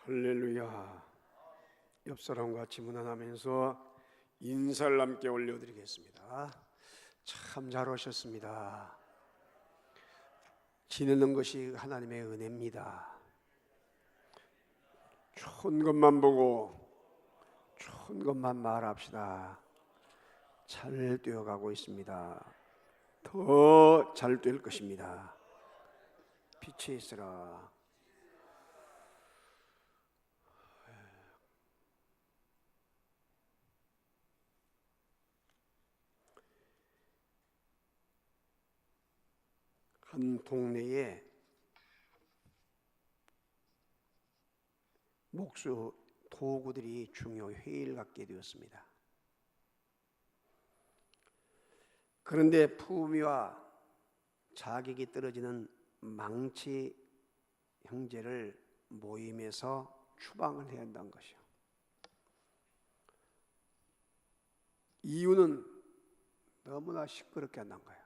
할렐루야. 옆 사람과 같이 문안하면서 인사를 함께 올려드리겠습니다. 참 잘 오셨습니다. 지내는 것이 하나님의 은혜입니다. 좋은 것만 보고 좋은 것만 말합시다. 잘 되어가고 있습니다. 더 잘 될 것입니다. 빛에 있으라. 한 동네에 목수 도구들이 중요 회의를 갖게 되었습니다. 그런데 품위와 자격이 떨어지는 망치 형제를 모임에서 추방을 해야 한다는 것이요. 이유는 너무나 시끄럽게 한다는 거예요.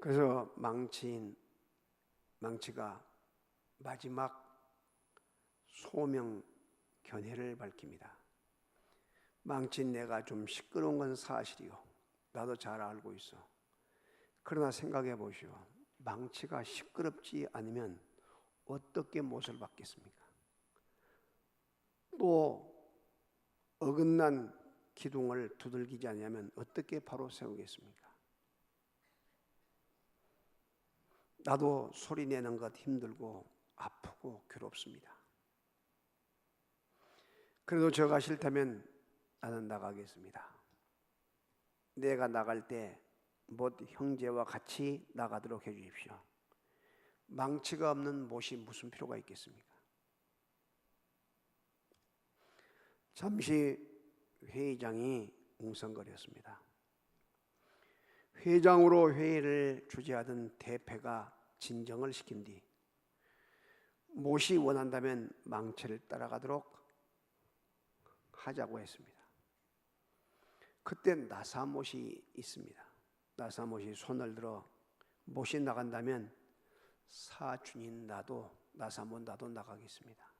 그래서 망치가 마지막 소명 견해를 밝힙니다. 망친 내가 좀 시끄러운 건 사실이요. 나도 잘 알고 있어. 그러나 생각해 보시오. 망치가 시끄럽지 않으면 어떻게 못을 받겠습니까? 또 어긋난 기둥을 두들기지 않으면 어떻게 바로 세우겠습니까? 나도 소리 내는 것 힘들고 아프고 괴롭습니다. 그래도 저가 싫다면 나는 나가겠습니다. 내가 나갈 때 못 형제와 같이 나가도록 해 주십시오. 망치가 없는 못이 무슨 필요가 있겠습니까? 잠시 회의장이 웅성거렸습니다. 회장으로 회의를 주재하던 대표가 진정을 시킨 뒤 못이 원한다면 망치를 따라가도록 하자고 했습니다. 그때 나사못이 있습니다. 나사못이 손을 들어 못이 나간다면 사준인 나도 나사못 나도 나가겠습니다.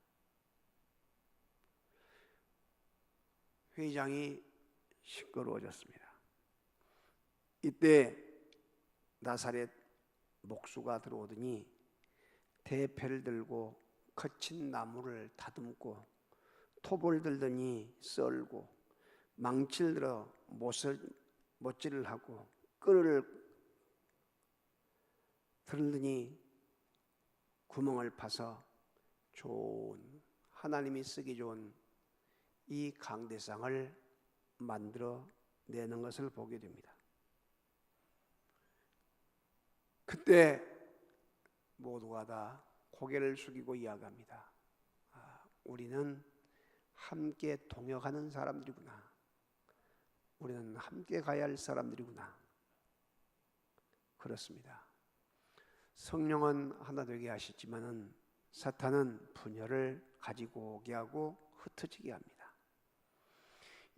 회장이 시끄러워졌습니다. 이때 나사렛 목수가 들어오더니 대패를 들고 거친 나무를 다듬고 톱을 들더니 썰고 망치를 들어 못질을 하고 끈을 들더니 구멍을 파서 좋은 하나님이 쓰기 좋은 이 강대상을 만들어 내는 것을 보게 됩니다. 그때 모두가 다 고개를 숙이고 이야기합니다. 우리는 함께 동역하는 사람들이구나. 우리는 함께 가야 할 사람들이구나. 그렇습니다. 성령은 하나 되게 하시지만은 사탄은 분열을 가지고 오게 하고 흩어지게 합니다.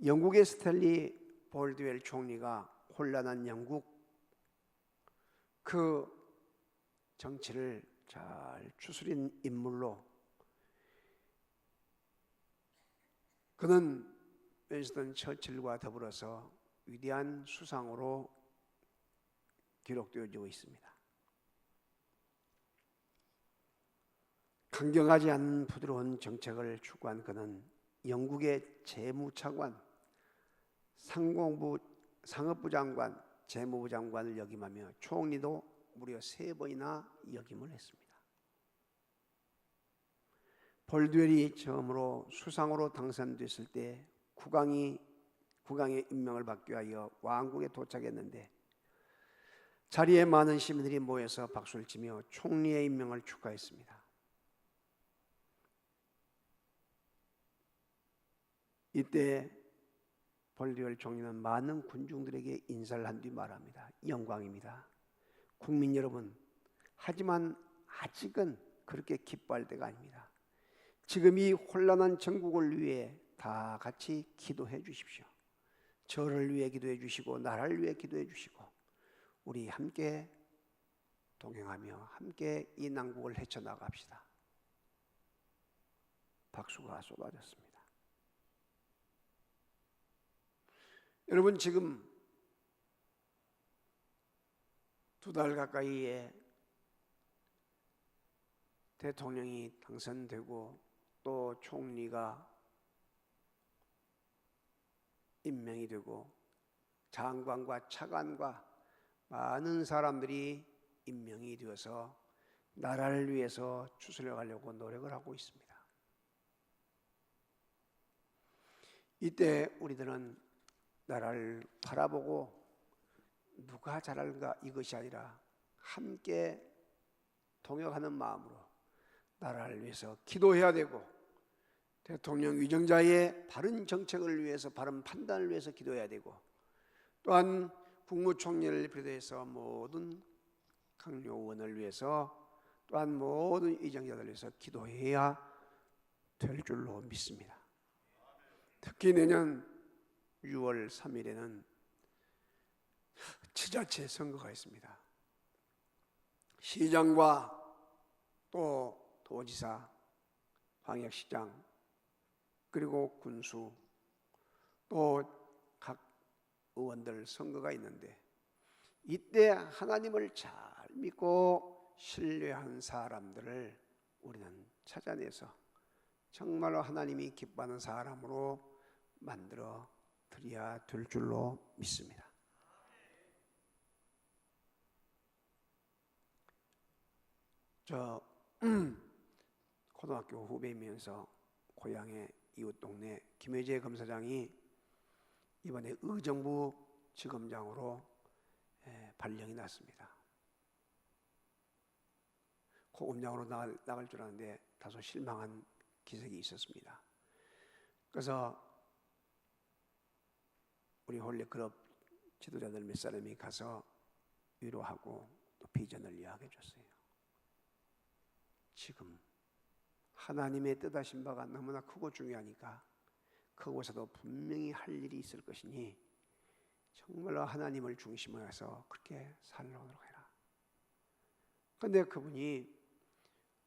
영국의 스탠리 볼드웰 총리가 혼란한 영국 그 정치를 잘 추스린 인물로 그는 윈스턴 처칠과 더불어서 위대한 수상으로 기록되어지고 있습니다. 강경하지 않은 부드러운 정책을 추구한 그는 영국의 재무차관, 상업부 장관, 재무부 장관을 역임하며 총리도 무려 3번이나 역임을 했습니다. 볼드웰이 처음으로 수상으로 당선됐을 때 국왕의 임명을 받기 위하여 왕궁에 도착했는데 자리에 많은 시민들이 모여서 박수를 치며 총리의 임명을 축하했습니다. 이때 볼드웰 총리는 많은 군중들에게 인사를 한 뒤 말합니다. 영광입니다. 국민 여러분, 하지만 아직은 그렇게 기뻐할 때가 아닙니다. 지금 이 혼란한 전국을 위해 다 같이 기도해 주십시오. 저를 위해 기도해 주시고 나라를 위해 기도해 주시고 우리 함께 동행하며 함께 이 난국을 헤쳐나갑시다. 박수가 쏟아졌습니다. 여러분, 지금 2달 가까이에 대통령이 당선되고 또 총리가 임명이 되고 장관과 차관과 많은 사람들이 임명이 되어서 나라를 위해서 추스려 가려고 노력을 하고 있습니다. 이때 우리들은 나라를 바라보고 누가 잘할까 이것이 아니라 함께 동역하는 마음으로 나라를 위해서 기도해야 되고, 대통령 위정자의 바른 정책을 위해서, 바른 판단을 위해서 기도해야 되고, 또한 국무총리를 비롯해서 모든 강요 의원을 위해서, 또한 모든 의정자들을 위해서 기도해야 될 줄로 믿습니다. 특히 내년 6월 3일에는 지자체 선거가 있습니다. 시장과 또 도지사, 광역시장, 그리고 군수, 또 각 의원들 선거가 있는데, 이때 하나님을 잘 믿고 신뢰한 사람들을 우리는 찾아내서 정말로 하나님이 기뻐하는 사람으로 만들어 드려야 될 줄로 믿습니다. 저 고등학교 후배이면서 고향의 이웃 동네 김혜재 검사장이 이번에 의정부 지검장으로 발령이 났습니다. 고검장으로 나갈 줄 알았는데 다소 실망한 기색이 있었습니다. 그래서 우리 홀레클럽 지도자들 몇 사람이 가서 위로하고 또 비전을 이야기해 줬어요. 지금 하나님의 뜻하신 바가 너무나 크고 중요하니까 그곳에도 분명히 할 일이 있을 것이니 정말로 하나님을 중심으로 해서 그렇게 살아오도록 해라. 그런데 그분이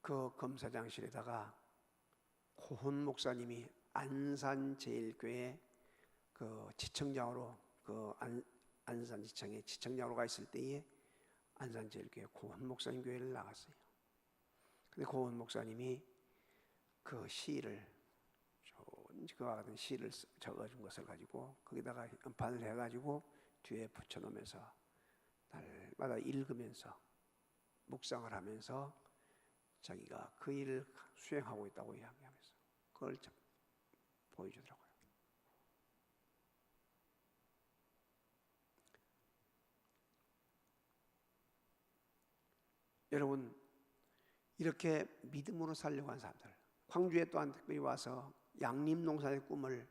그 검사장실에다가 고훈 목사님이 안산제일교회 그 지청장으로, 그 안산지청의 지청장으로 가 있을 때에 안산제일교회 고훈 목사님 교회를 나갔어요. 근데 고훈 목사님이 그 시를, 그와 같은 시를 적어준 것을 가지고 거기다가 연판을 해가지고 뒤에 붙여놓으면서 날마다 읽으면서 묵상을 하면서 자기가 그 일을 수행하고 있다고 이야기하면서 그걸 보여주더라고요. 여러분, 이렇게 믿음으로 살려고 하는 사람들, 광주에 또한 특별히 와서 양림농산의 꿈을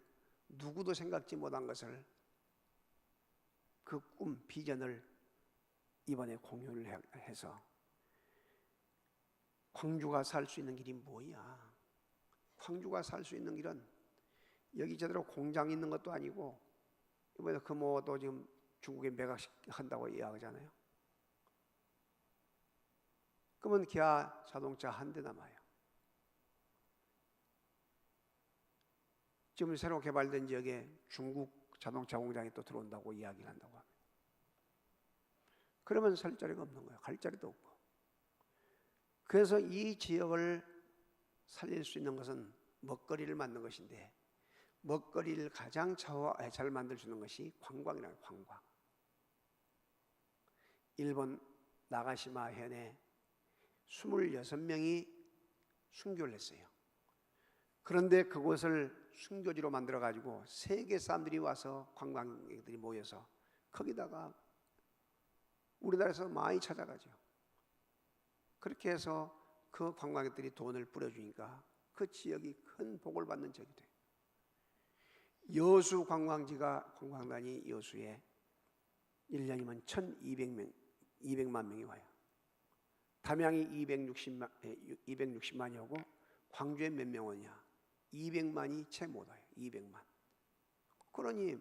누구도 생각지 못한 것을, 그 꿈, 비전을 이번에 공유를 해서 광주가 살 수 있는 길이 뭐야? 광주가 살 수 있는 길은 여기 제대로 공장 있는 것도 아니고, 이번에 금호도 지금 중국에 매각한다고 이야기하잖아요. 그러면 기아 자동차 한 대 남아요. 지금 새로 개발된 지역에 중국 자동차 공장이 또 들어온다고 이야기를 한다고 합니다. 그러면 살 자리가 없는 거예요. 갈 자리도 없고. 그래서 이 지역을 살릴 수 있는 것은 먹거리를 만드는 것인데, 먹거리를 가장 잘 만들 수 있는 것이 관광이라는 거예요. 관광. 일본 나가시마 현에 26명이 순교를 했어요. 그런데 그곳을 순교지로 만들어 가지고 세계 사람들이 와서, 관광객들이 모여서 거기다가 우리나라에서 많이 찾아가죠. 그렇게 해서 그 관광객들이 돈을 뿌려주니까 그 지역이 큰 복을 받는 지역이 돼요. 여수 관광단이 여수에 1년이면 1,200만 명이 와요. 담양이 260만이 오고, 광주에 몇 명 오냐? 200만이 채 못 와요. 200만. 그러니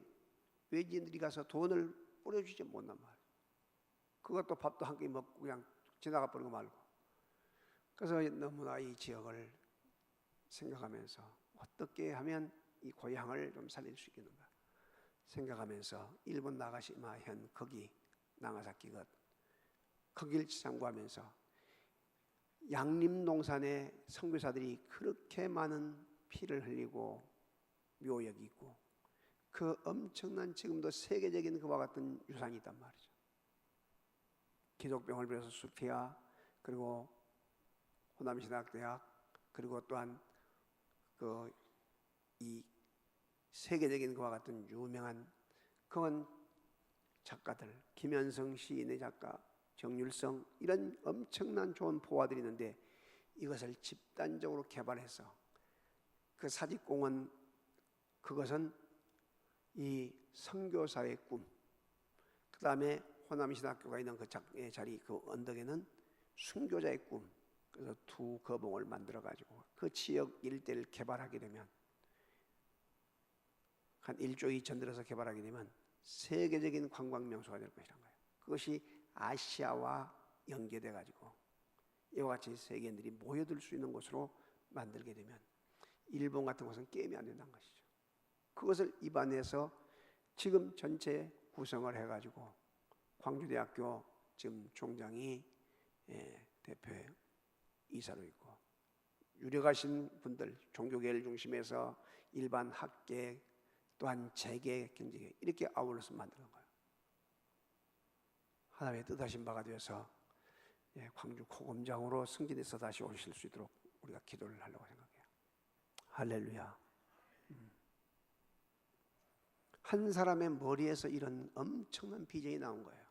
외지인들이 가서 돈을 뿌려주지 못한 말이에요. 그것도 밥도 한 끼 먹고 그냥 지나가 버리고 말고. 그래서 너무나 이 지역을 생각하면서 어떻게 하면 이 고향을 좀 살릴 수 있겠는가 생각하면서 일본 나가시마 현 거기 나가사키 거길 참고하면서 양림농산에 선교사들이 그렇게 많은 피를 흘리고 묘역이 있고 그 엄청난 지금도 세계적인 그와 같은 유산이 있단 말이죠. 기독병을 비롯해서 수피아 그리고 호남신학대학 그리고 또한 이 세계적인 그와 같은 유명한 그런 작가들 김현성 시인의 작가 정율성 이런 엄청난 좋은 포화들이 있는데 이것을 집단적으로 개발해서 그 사직공원 그것은 이 선교사의 꿈 그 다음에 호남신학교가 있는 그 자리 그 언덕에는 순교자의 꿈 그래서 두 거봉을 만들어 가지고 그 지역 일대를 개발하게 되면 한 1조 2천 들어서 개발하게 되면 세계적인 관광 명소가 될 것이란 거예요. 그것이 아시아와 연계돼 가지고 이와 같이 세계인들이 모여들 수 있는 곳으로 만들게 되면 일본 같은 곳은 게임이 안 된다는 것이죠. 그것을 입안해서 지금 전체 구성을 해가지고 광주대학교 지금 총장이 대표 이사로 있고 유력하신 분들 종교계를 중심해서 일반 학계 또한 재계 경제계 이렇게 아울러서 만드는 거예요. 하나님의 뜻하신 바가 되어서 광주 고검장으로 승진해서 다시 오실 수 있도록 우리가 기도를 하려고 생각해요. 할렐루야. 한 사람의 머리에서 이런 엄청난 비전이 나온 거예요.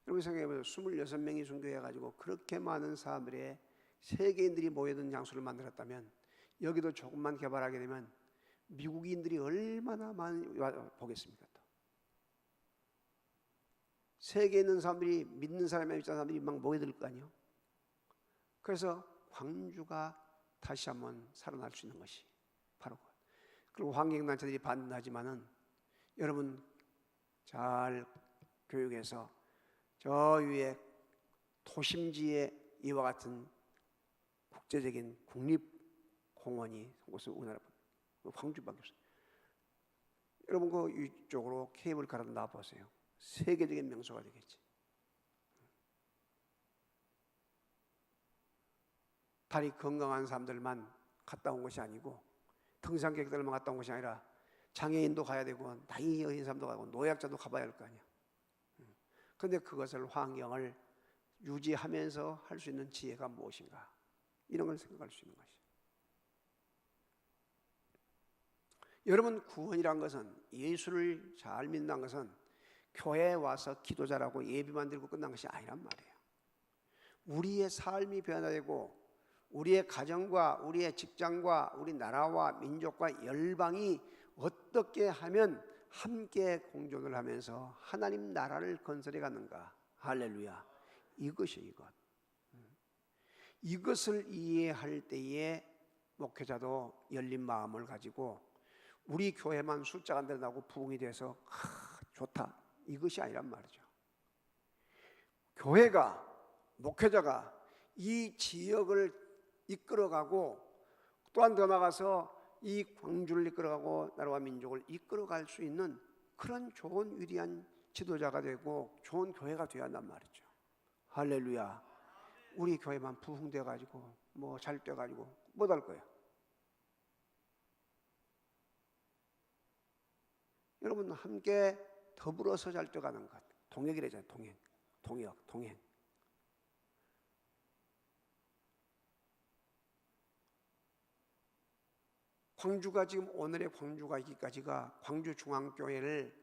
여러분 생각해보세요. 26명이 순교해가지고 그렇게 많은 사람들의 세계인들이 모여든 장소를 만들었다면 여기도 조금만 개발하게 되면 미국인들이 얼마나 많이 보겠습니까? 또 세계에 있는 사람들이 믿는 사람이 있는 사람들이 막 모여들 거 아니에요. 그래서 광주가 다시 한번 살아날 수 있는 것이 바로 그리고 환경단체들이 반대하지만은 여러분 잘 교육해서 저 위에 도심지에 이와 같은 국제적인 국립공원이 그것은 우리나라 광주밖에 없어요. 여러분 그 이쪽으로 케이블카라도 놔보세요. 세계적인 명소가 되겠지. 다리 건강한 사람들만 갔다 온 것이 아니고 등산객들만 갔다 온 것이 아니라 장애인도 가야 되고 나이 어린 사람도 가고 노약자도 가봐야 할 거 아니야. 그런데 그것을 환경을 유지하면서 할 수 있는 지혜가 무엇인가 이런 걸 생각할 수 있는 것이죠. 여러분 구원이란 것은 예수를 잘 믿는 것은 교회에 와서 기도 잘하고 예비만 드리고 끝난 것이 아니란 말이에요. 우리의 삶이 변화되고 우리의 가정과 우리의 직장과 우리 나라와 민족과 열방이 어떻게 하면 함께 공존을 하면서 하나님 나라를 건설해 가는가. 할렐루야. 이것이 이것을 이해할 때에 목회자도 열린 마음을 가지고 우리 교회만 숫자가 늘어나고 부흥이 돼서 좋다 이것이 아니란 말이죠. 교회가 목회자가 이 지역을 이끌어가고 또한 더 나아가서 이 광주를 이끌어가고 나라와 민족을 이끌어갈 수 있는 그런 좋은 위대한 지도자가 되고 좋은 교회가 되어야 한단 말이죠. 할렐루야. 우리 교회만 부흥돼 가지고 뭐 잘 돼 가지고 못 할 거예요. 여러분 함께 더불어서 잘 돼가는 것. 동역이래잖아요. 동행. 광주가 지금 오늘의 광주가 있기까지가 광주중앙교회를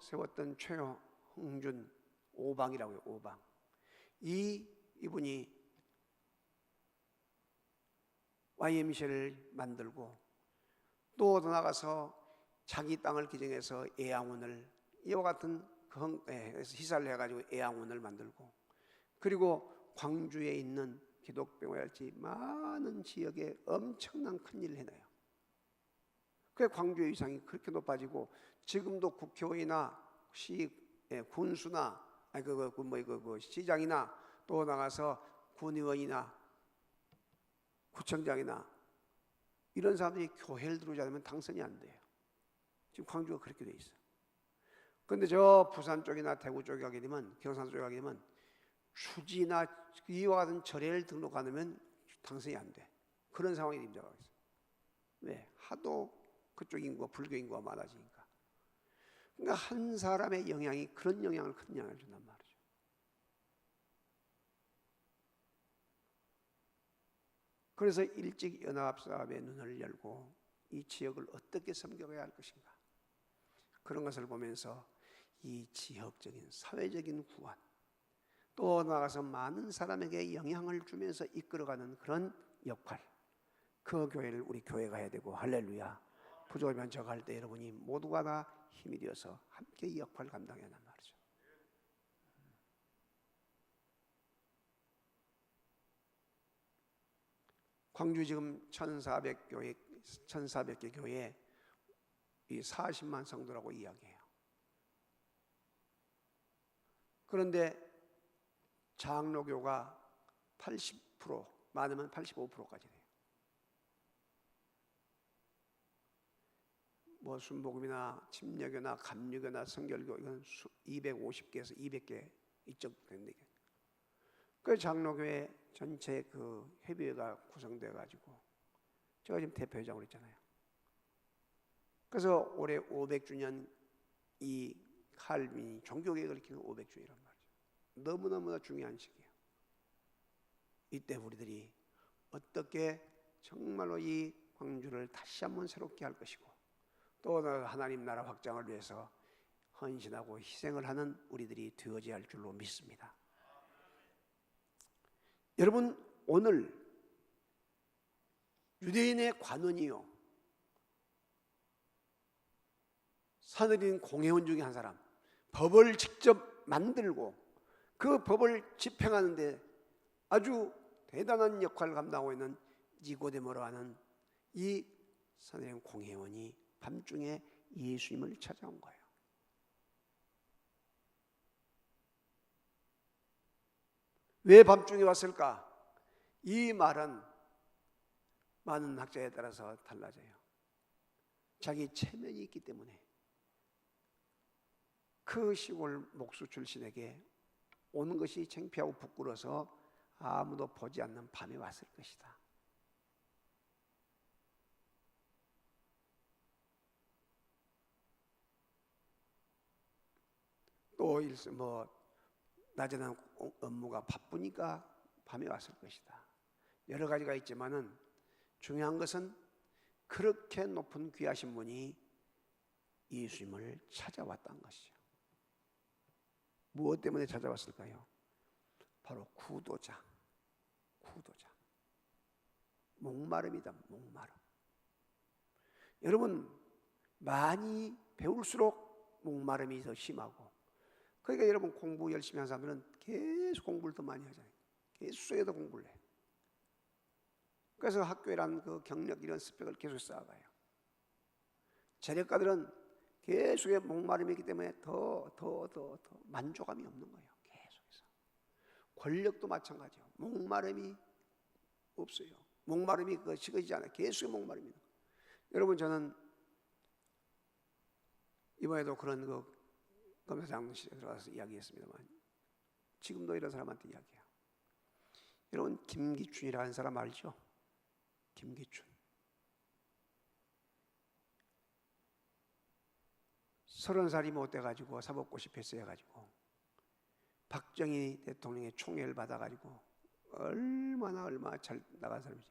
세웠던 최흥준 오방이라고요. 오방. 이분이 YMCA를 만들고 또 더 나가서 자기 땅을 기증해서 애양원을 이와 같은 희사를 해가지고 애양원을 만들고 그리고 광주에 있는 기독병활지 많은 지역에 엄청난 큰 일을 해놔요. 그 광주의 위상이 그렇게 높아지고 지금도 국회의원이나 군수나 시장이나 또 나가서 군의원이나 구청장이나 이런 사람들이 교회를 들어오지 않으면 당선이 안 돼요. 지금 광주가 그렇게 돼 있어요. 그런데 저 부산 쪽이나 대구 쪽에 가게 되면, 경상 쪽에 가게 되면 추지나 이와 같은 절에를 등록 안 하면 당선이 안 돼. 그런 상황이 임자가 있어요. 왜? 하도 그쪽 인구가 불교 인구가 많아지니까. 그러니까 한 사람의 영향이 그런 영향을 큰 영향을 준단 말이죠. 그래서 일찍 연합사업의 눈을 열고 이 지역을 어떻게 섬겨가야 할 것인가, 그런 것을 보면서 이 지역적인 사회적인 구원, 또 나아가서 많은 사람에게 영향을 주면서 이끌어가는 그런 역할, 그 교회를 우리 교회가 해야 되고, 할렐루야. 부족하면 저 갈 때 여러분이 모두가 다 힘이 되어서 함께 이 역할을 감당해야 한단 말이죠. 광주 지금 1400개 교회에 이 40만 성도라고 이야기해요. 그런데 장로교가 80%, 많으면 85%까지 돼요. 뭐 순복음이나 침례교나 감리교나 성결교 이건 250개에서 200개 이쪽 되는데, 그 장로교회 전체 그 협의회가 구성돼 가지고 제가 지금 대표회장으로 있잖아요. 그래서 올해 500주년 이 칼빈이 종교개혁을 일으키는 500주년이란 말이죠. 너무너무나 중요한 시기예요. 이때 우리들이 어떻게 정말로 이 광주를 다시 한번 새롭게 할 것이고, 또 하나님 나라 확장을 위해서 헌신하고 희생을 하는 우리들이 되어져야 할 줄로 믿습니다. 여러분, 오늘 유대인의 관원이요, 사내린 공회원 중에 한 사람, 법을 직접 만들고 그 법을 집행하는데 아주 대단한 역할을 감당하고 있는 니고데모로 하는 이 사내린 공회원이 밤중에 예수님을 찾아온 거예요. 왜 밤중에 왔을까? 이 말은 많은 학자에 따라서 달라져요. 자기 체면이 있기 때문에 그 시골 목수 출신에게 오는 것이 창피하고 부끄러워서 아무도 보지 않는 밤에 왔을 것이다. 또 낮에는 업무가 바쁘니까 밤에 왔을 것이다. 여러 가지가 있지만은 중요한 것은 그렇게 높은 귀하신 분이 예수님을 찾아왔다는 것이죠. 무엇 때문에 찾아왔을까요? 바로 구도자. 목마름이다, 목마름. 여러분, 많이 배울수록 목마름이 더 심하고, 그러니까 여러분 공부 열심히 하는 사람들은 계속 공부를 더 많이 하잖아요. 계속해서 공부를 해. 그래서 학교에란 그 경력 이런 스펙을 계속 쌓아가요. 재력가들은 계속의 목마름이 있기 때문에 더 만족감이 없는 거예요. 계속해서. 권력도 마찬가지예요. 목마름이 없어요. 목마름이 식어지지 않아요. 계속의 목마름입니다. 여러분, 저는 이번에도 그런 검사장실에 들어가서 이야기했습니다만, 지금도 이런 사람한테 이야기해요. 여러분, 김기춘이라는 사람 알죠? 김기춘. 30살이 못 돼가지고 사법고시 패스해가지고 박정희 대통령의 총애를 받아가지고 얼마나 잘 나간 사람이지.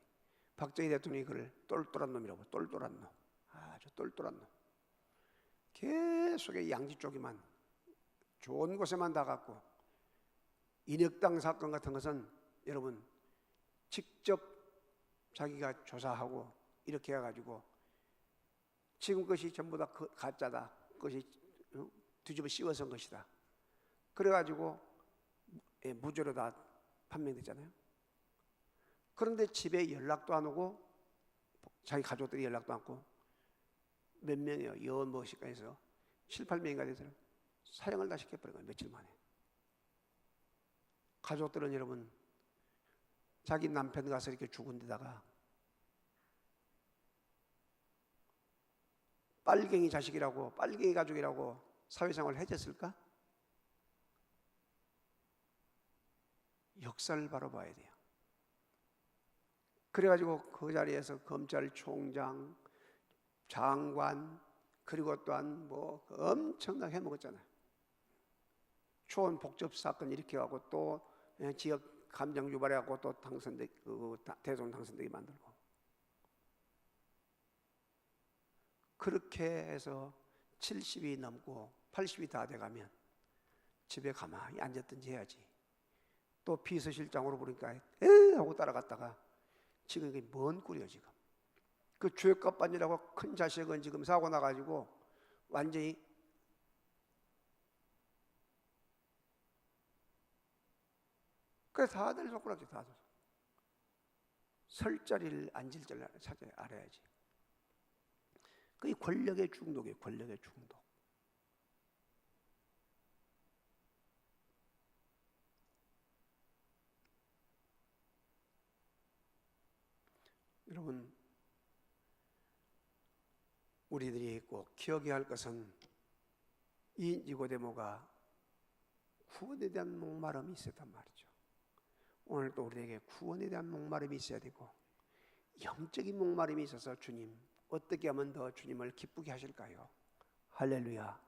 박정희 대통령이 그를 똘똘한 놈이라고. 똘똘한 놈, 아주 똘똘한 놈. 계속 양지 쪽에만 좋은 곳에만 다 갔고, 인혁당 사건 같은 것은 여러분 직접 자기가 조사하고 이렇게 해가지고 지금 것이 전부 다 가짜다, 그것이 뒤집어 씌워서 한 것이다, 그래가지고 무죄로 다 판명됐잖아요. 그런데 집에 연락도 안 오고 자기 가족들이 연락도 안 오고 몇 명이요, 여머시간에서 7, 8명인가 돼서 사형을 다 시켜버린 거예요. 며칠 만에. 가족들은 여러분 자기 남편 가서 이렇게 죽은 데다가 빨갱이 자식이라고, 빨갱이 가족이라고 사회생활을 해줬을까? 역사를 바로 봐야 돼요. 그래가지고 그 자리에서 검찰총장, 장관, 그리고 또한 뭐 엄청나게 해먹었잖아요. 초원 복접 사건 일으켜가고 또 지역 감정 유발해갖고 또 대통령 당선되게 만들고, 그렇게 해서 70이 넘고 80이 다 돼가면 집에 가만히 앉았든지 해야지. 또 비서실장으로 부르니까 에 하고 따라갔다가 지금 이게 뭔 꼴이야 지금. 그 죄값 반이라고 큰 자식은 지금 사고 나가지고 완전히 그래 다들 손가락질 다 줬어. 설 자리를 앉을 자리를 찾아야 알아야지. 그게 권력의 중독이에요. 권력의 중독. 여러분, 우리들이 꼭 기억해야 할 것은 이 니고데모가 구원에 대한 목마름이 있었단 말이죠. 오늘 또 우리에게 구원에 대한 목마름이 있어야 되고, 영적인 목마름이 있어서 주님 어떻게 하면 더 주님을 기쁘게 하실까요? 할렐루야.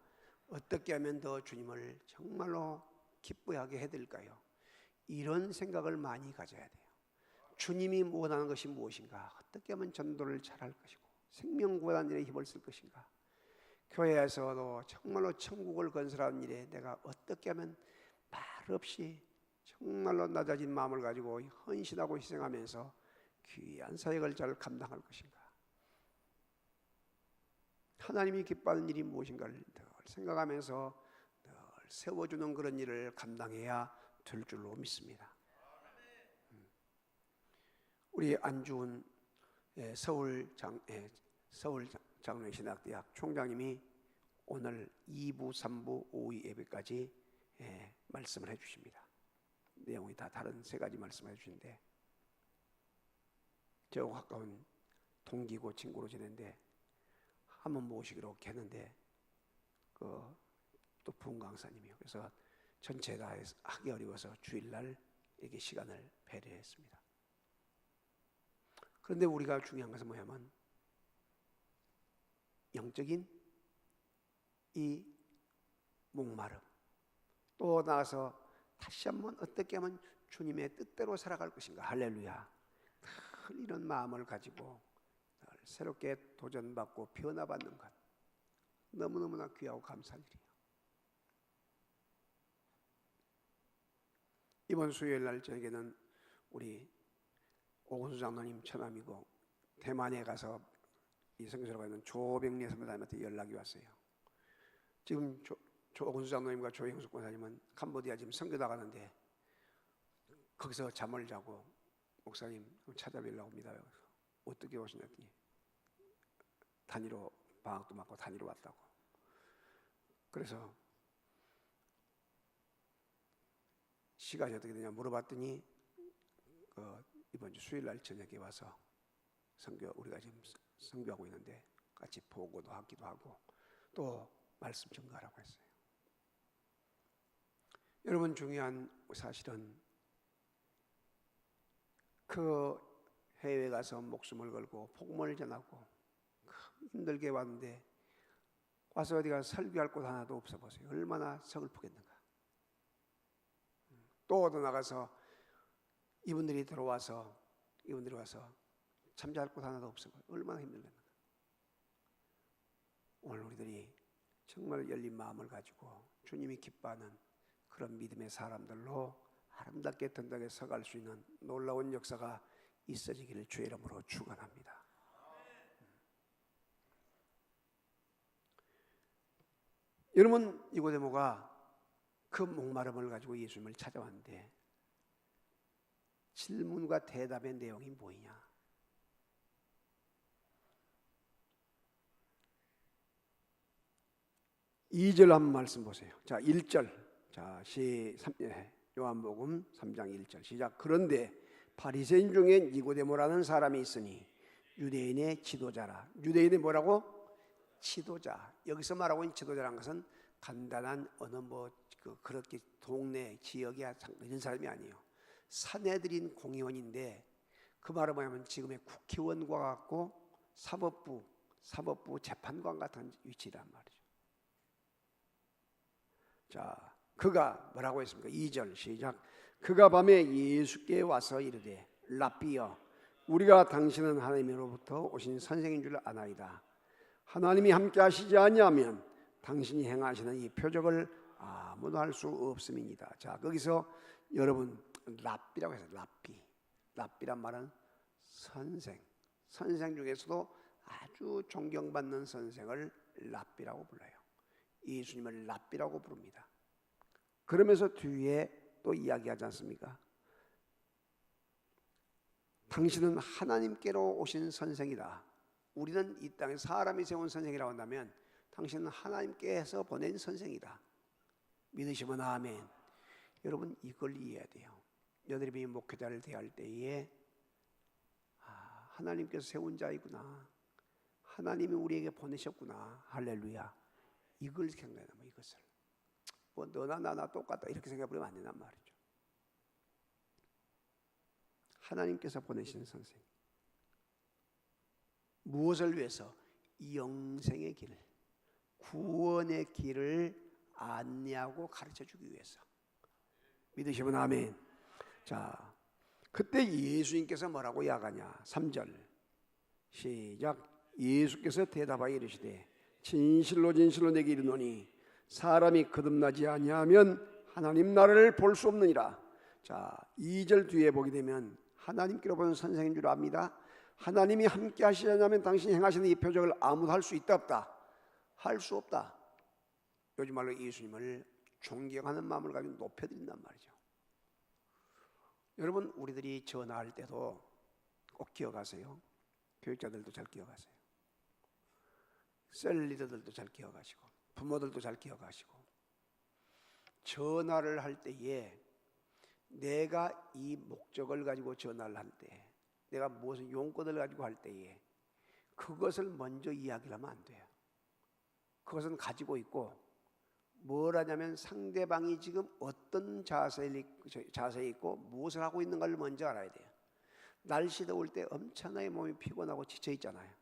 어떻게 하면 더 주님을 정말로 기쁘게 해드릴까요? 이런 생각을 많이 가져야 돼요. 주님이 원하는 것이 무엇인가? 어떻게 하면 전도를 잘할 것이고 생명 구원하는 일에 힘을 쓸 것인가? 교회에서도 정말로 천국을 건설하는 일에 내가 어떻게 하면 말 없이 정말로 낮아진 마음을 가지고 헌신하고 희생하면서 귀한 사역을 잘 감당할 것인가? 하나님이 기뻐하는 일이 무엇인가를 늘 생각하면서 늘 세워주는 그런 일을 감당해야 될 줄로 믿습니다. 우리 안주훈 서울장로신학대학 총장님이 오늘 2부, 3부, 5위 예배까지 말씀을 해주십니다. 내용이 다 다른 세 가지 말씀을 해주시는데, 저하고 가까운 동기고 친구로 지냈는데 한번 모시기로 했는데 또 부흥 강사님이요. 그래서 전체 다 하기 어려워서 주일날 이렇게 시간을 배려했습니다. 그런데 우리가 중요한 것은 뭐냐면 영적인 이 목마름, 또 나아서 다시 한번 어떻게 하면 주님의 뜻대로 살아갈 것인가. 할렐루야. 늘 이런 마음을 가지고 늘 새롭게 도전받고 변화받는 것, 너무너무나 귀하고 감사한 일이에요. 이번 수요일 날 저에게는 우리 오건수 장로님 처남이고 대만에 가서 이 선교사로 가는 조병래 선교사님한테 연락이 왔어요. 지금 오건수 장로님과 조영숙 권사님은 캄보디아 지금 선교 나가는데 거기서 잠을 자고 목사님 찾아뵈려고 합니다. 어떻게 오시냐 했더니 단위로 방학도 맞고 단위로 왔다고. 그래서 시간이 어떻게 되냐 물어봤더니 이번 주 수요일 날 저녁에 와서 우리가 지금 선교하고 있는데 같이 보고도 하기도 하고 또 말씀 전가하라고 했어요. 여러분, 중요한 사실은 그 해외에 가서 목숨을 걸고 복음을 전하고 힘들게 왔는데 와서 어디가 설교할 곳 하나도 없어 보세요. 얼마나 서글프겠는가. 또 어디 나가서 이분들이 와서 참여할 곳 하나도 없어 보여요. 얼마나 힘들겠는가. 오늘 우리들이 정말 열린 마음을 가지고 주님이 기뻐하는 그런 믿음의 사람들로 아름답게 든든하게 서갈 수 있는 놀라운 역사가 있어지기를 주의 이름으로 축원합니다. 여러분, 니고데모가 그 목마름을 가지고 예수님을 찾아왔는데 질문과 대답의 내용이 뭐냐? 2절 한번 말씀 보세요. 자, 1절. 자, 요한복음 3장 1절 시작. 그런데 바리새인 중에 니고데모라는 사람이 있으니 유대인의 지도자라. 유대인이 뭐라고? 지도자. 여기서 말하고 있는 지도자라는 것은 간단한 어느 그렇게 동네 지역이야 이런 사람이 아니에요. 사내들인 공의원인데 그 말은 뭐냐면 지금의 국회의원과 같고 사법부 재판관 같은 위치란 말이죠. 자, 그가 뭐라고 했습니까? 2절 시작. 그가 밤에 예수께 와서 이르되 랍비여 우리가 당신은 하나님으로부터 오신 선생인 줄 아나이다. 하나님이 함께 하시지 아니하면 당신이 행하시는 이 표적을 아무도 할 수 없음이니이다. 자, 거기서 여러분 랍비라고 해서 랍비란 말은 선생 중에서도 아주 존경받는 선생을 랍비라고 불러요. 예수님을 랍비라고 부릅니다. 그러면서 뒤에 또 이야기하지 않습니까? 당신은 하나님께로 오신 선생이다. 우리는 이 땅에 사람이 세운 선생이라고 한다면 당신은 하나님께서 보낸 선생이다. 믿으시면 아멘. 여러분 이걸 이해해야 돼요. 여드름이 목회자를 대할 때에 하나님께서 세운 자이구나. 하나님이 우리에게 보내셨구나. 할렐루야. 이걸 생각해야 돼요. 이것을. 너나 나나 똑같다 이렇게 생각해보면 안 된단 말이죠. 하나님께서 보내신 선생. 무엇을 위해서? 영생의 길, 구원의 길을 안내하고 가르쳐주기 위해서. 믿으시면 아멘. 자, 그때 예수님께서 뭐라고 이야기하냐? 3절 시작. 예수께서 대답하여 이르시되 진실로 진실로 내게 이르노니 사람이 거듭나지 아니하면 하나님 나라를 볼 수 없느니라. 자, 2절 뒤에 보게 되면 하나님께로 보는 선생인 줄 압니다. 하나님이 함께 하시려면 당신이 행하시는 이 표적을 아무도 할 수 있다 없다? 할 수 없다. 요즘 말로 예수님을 존경하는 마음을 가지고 높여드린단 말이죠. 여러분 우리들이 전화할 때도 꼭 기억하세요. 교육자들도 잘 기억하세요. 셀 리더들도 잘 기억하시고 부모들도 잘 기억하시고 전화를 할 때에 내가 이 목적을 가지고 전화를 할 때 내가 무슨 용건을 가지고 할 때에 그것을 먼저 이야기를 하면 안 돼요. 그것은 가지고 있고 뭘 하냐면 상대방이 지금 어떤 자세에 있고 무엇을 하고 있는가를 먼저 알아야 돼요. 날씨 더울 때 엄청나게 몸이 피곤하고 지쳐 있잖아요.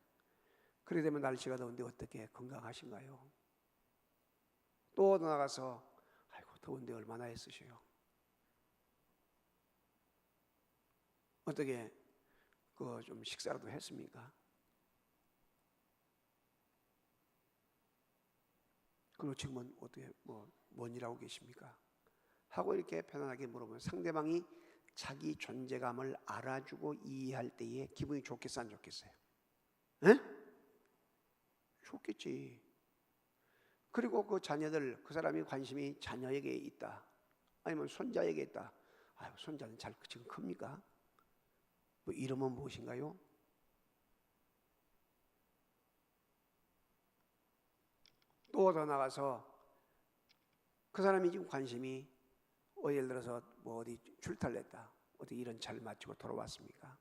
그렇게 되면 날씨가 더운데 어떻게 건강하신가요? 또 나가서 아이고 더운데 얼마나 애쓰셔요. 어떻게 좀 식사라도 했습니까? 그리고 지금은 어떻게 뭔 일하고 계십니까? 하고 이렇게 편안하게 물어보면 상대방이 자기 존재감을 알아주고 이해할 때에 기분이 좋겠어 안 좋겠어요? 에? 좋겠지. 그리고 그 자녀들 그 사람이 관심이 자녀에게 있다. 아니면 손자에게 있다. 아유 손자는 지금 큽니까? 이름은 무엇인가요? 또 더 나가서 그 사람이 지금 관심이 예를 들어서 어디 출타를 했다. 어떻게 이런 잘 마치고 돌아왔습니까?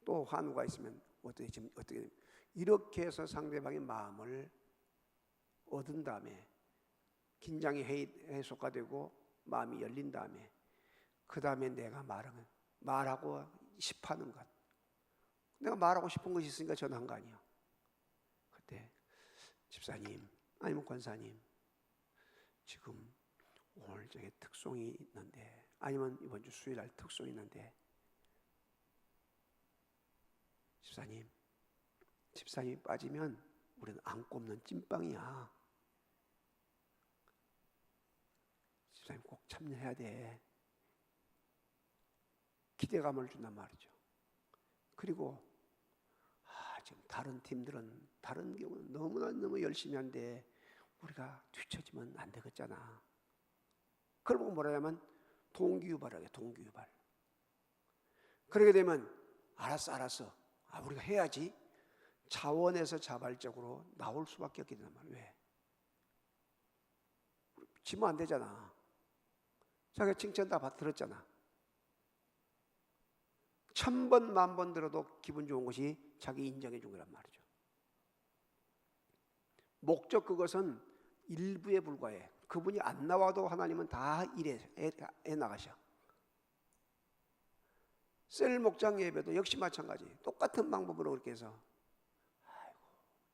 또 환우가 있으면 어떻게 이렇게 해서 상대방의 마음을 얻은 다음에 긴장이 해소가 되고 마음이 열린 다음에 그 다음에 내가 말하고 싶어하는 것. 내가 말하고 싶은 것이 있으니까 전화한 거 아니에요. 그때 집사님 아니면 권사님 지금 오늘 저게 특송이 있는데 아니면 이번 주 수요일 날 특송이 있는데 집사님이 빠지면 우리는 안 꼽는 찐빵이야. 집사님 꼭 참여해야 돼. 기대감을 준단 말이죠. 그리고 지금 다른 팀들은 다른 경우는 너무 열심히 하는데 우리가 뒤처지면 안 되겠잖아. 그걸 보고 뭐라 하면 동기유발하게 동기유발. 그러게 되면 알았어. 우리가 해야지. 차원에서 자발적으로 나올 수밖에 없게 된단 말이에요. 왜? 지면 안 되잖아. 자기가 칭찬 다 들었잖아. 1000번, 10,000번 들어도 기분 좋은 것이 자기 인정해 준 거란 말이죠. 목적 그것은 일부에 불과해. 그분이 안 나와도 하나님은 다 해 나가셔. 셀 목장 예배도 역시 마찬가지. 똑같은 방법으로 그렇게 해서, 아이고,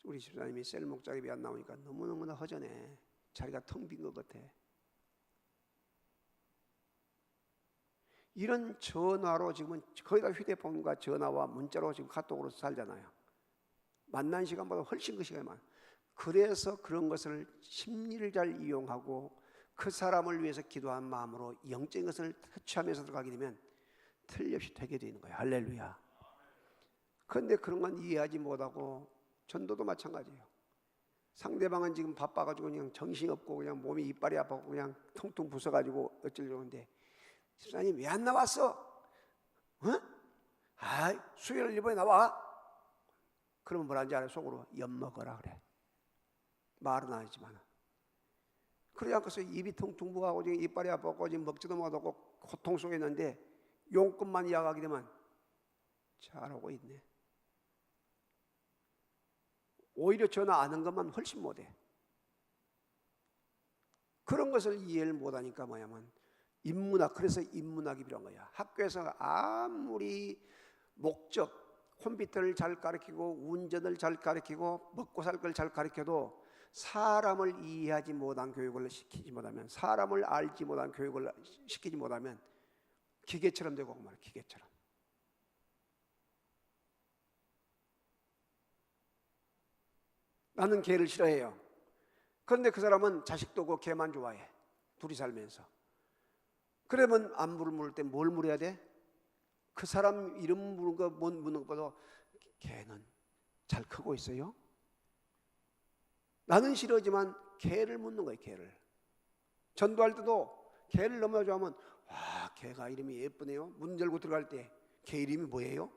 우리 집사님이 셀 목장 예배 안 나오니까 너무너무나 허전해. 자리가 텅 빈 것 같아. 이런 전화로 지금은 거의 다 휴대폰과 전화와 문자로 지금 카톡으로 살잖아요. 만난 시간보다 훨씬 그 시간이 많아. 그래서 그런 것을 심리를 잘 이용하고 그 사람을 위해서 기도한 마음으로 영적인 것을 터치하면서 들어가게 되면 틀림없이 되게 되는 거예요. 할렐루야. 그런데 그런 건 이해하지 못하고, 전도도 마찬가지예요. 상대방은 지금 바빠가지고 그냥 정신이 없고 그냥 몸이 이빨이 아파서 그냥 퉁퉁 부숴가지고 어쩌려고 하는데, 집사님 왜 안 나왔어? 어? 수요일 일본에 나와. 그러면 뭐라는지 알아요? 속으로 엿먹어라 그래. 말은 안 하지만. 그러지 않고서 입이 퉁퉁 부어가고 지금 이빨이 아파서 지금 먹지도 못하고 고통 속에 있는데 용건만 이야기하게 되면 잘하고 있네. 오히려 전화 안 한 것만 훨씬 못해. 그런 것을 이해를 못하니까 뭐냐면 인문학, 그래서 인문학이 필요한 거야. 학교에서 아무리 목적, 컴퓨터를 잘 가르치고 운전을 잘 가르치고 먹고 살 걸 잘 가르쳐도 사람을 이해하지 못한 교육을 시키지 못하면, 사람을 알지 못한 교육을 시키지 못하면 기계처럼 되고 말이야. 기계처럼. 나는 개를 싫어해요. 그런데 그 사람은 자식도 없고 개만 좋아해. 둘이 살면서. 그러면 안부를 물을 때 뭘 물어야 돼? 그 사람 이름 묻는 거, 못 묻는 것보다 개는 잘 크고 있어요? 나는 싫어하지만 개를 묻는 거예요. 개를. 전도할 때도 개를 너무나 좋아하면, 와, 개가 이름이 예쁘네요. 문 열고 들어갈 때 개 이름이 뭐예요?